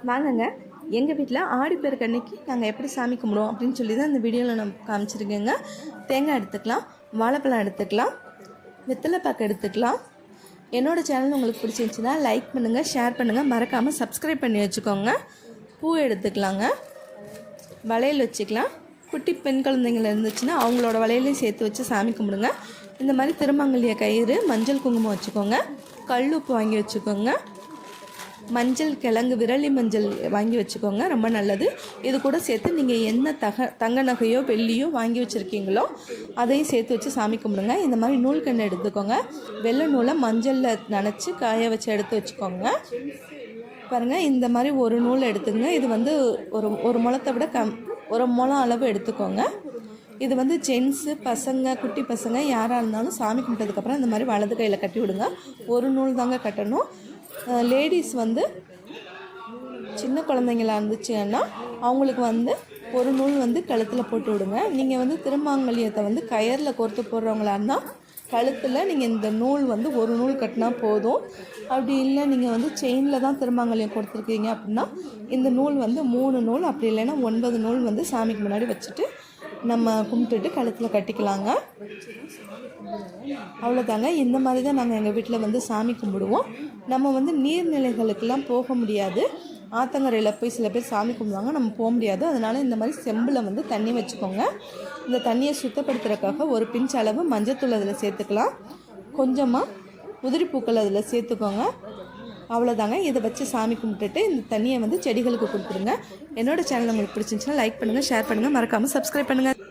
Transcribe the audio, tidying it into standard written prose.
வாங்கங்க எங்கள் வீட்டில் ஆடிப்பெருக்கு அன்னைக்கு நாங்கள் எப்படி சாமி கும்பிடுவோம் அப்படின்னு சொல்லி தான் இந்த வீடியோவில் நான் காமிச்சிருக்கேங்க. தேங்காய் எடுத்துக்கலாம், வாழைப்பழம் எடுத்துக்கலாம், வெத்தலைப்பாக்கு எடுத்துக்கலாம். என்னோடய சேனல் உங்களுக்கு பிடிச்சிருந்துச்சுன்னா லைக் பண்ணுங்கள், ஷேர் பண்ணுங்கள், மறக்காமல் சப்ஸ்கிரைப் பண்ணி வச்சுக்கோங்க. பூ எடுத்துக்கலாங்க, வளையல் வச்சுக்கலாம். குட்டி பெண் குழந்தைங்கள் இருந்துச்சுன்னா அவங்களோட வளையலையும் சேர்த்து வச்சு சாமி கும்பிடுங்க. இந்த மாதிரி திருமங்கல்ய கயிறு, மஞ்சள் குங்குமம் வச்சுக்கோங்க, கல் உப்பு வாங்கி வச்சுக்கோங்க, மஞ்சள் கிழங்கு, விரலி மஞ்சள் வாங்கி வச்சுக்கோங்க, ரொம்ப நல்லது. இது கூட சேர்த்து நீங்கள் என்ன தங்க நகையோ வெள்ளியோ வாங்கி வச்சுருக்கீங்களோ அதையும் சேர்த்து வச்சு சாமி கும்பிடுங்க. இந்த மாதிரி நூல்கண்டு எடுத்துக்கோங்க, வெள்ளை நூலை மஞ்சளில் நனைச்சி காய வச்சு எடுத்து வச்சுக்கோங்க. பாருங்கள், இந்த மாதிரி ஒரு நூல் எடுத்துங்க. இது வந்து ஒரு முழத்தை விட ஒரு முழம் அளவு எடுத்துக்கோங்க. இது வந்து ஜென்ஸு பசங்க, குட்டி பசங்க யாராக இருந்தாலும் சாமி கும்பிட்டதுக்கப்புறம் இந்த மாதிரி வலது கையில் கட்டி விடுங்க. ஒரு நூல் தாங்க கட்டணும். லேடிஸ் வந்து சின்ன குழந்தைங்களாக இருந்துச்சுன்னா அவங்களுக்கு வந்து ஒரு நூல் வந்து கழுத்தில் போட்டு விடுங்க. நீங்கள் வந்து திருமாங்கல்யத்தை வந்து கயரில் கோர்த்து போடுறவங்களா இருந்தால் கழுத்தில் நீங்கள் இந்த நூல் வந்து ஒரு நூல் கட்டினா போதும். அப்படி இல்லை நீங்கள் வந்து செயினில் தான் திருமாங்கல்யம் கொடுத்துருக்கீங்க அப்படின்னா இந்த நூல் வந்து 3 நூல், அப்படி இல்லைன்னா 9 நூல் வந்து சாமிக்கு முன்னாடி வச்சுட்டு நம்ம கும்பிட்டுட்டு கழுத்தில் கட்டிக்கலாங்க. அவ்வளோதாங்க. இந்த மாதிரி தான் நாங்கள் எங்கள் வீட்டில் வந்து சாமி கும்பிடுவோம். நம்ம வந்து நீர்நிலைகளுக்கெல்லாம் போக முடியாது. ஆத்தங்கரையில் போய் சில பேர் சாமி கும்பிடுவாங்க, நம்ம போக முடியாது. அதனால் இந்த மாதிரி செம்பில் வந்து தண்ணி வச்சுக்கோங்க. இந்த தண்ணியை சுத்தப்படுத்துறதுக்காக ஒரு பிஞ்ச் அளவு மஞ்சத்தூள் அதில் சேர்த்துக்கலாம். கொஞ்சமாக உதிரி பூக்கள் அதில் சேர்த்துக்கோங்க. அவ்வளோதாங்க. இதை வச்சு சாமி கும்பிட்டுட்டு இந்த தண்ணியை வந்து செடிகளுக்கு கொடுத்துருங்க. என்னோடய சேனல் உங்களுக்கு பிடிச்சிருந்துச்சுன்னா லைக் பண்ணுங்கள், ஷேர் பண்ணுங்கள், மறக்காமல் சப்ஸ்கிரைப் பண்ணுங்கள்.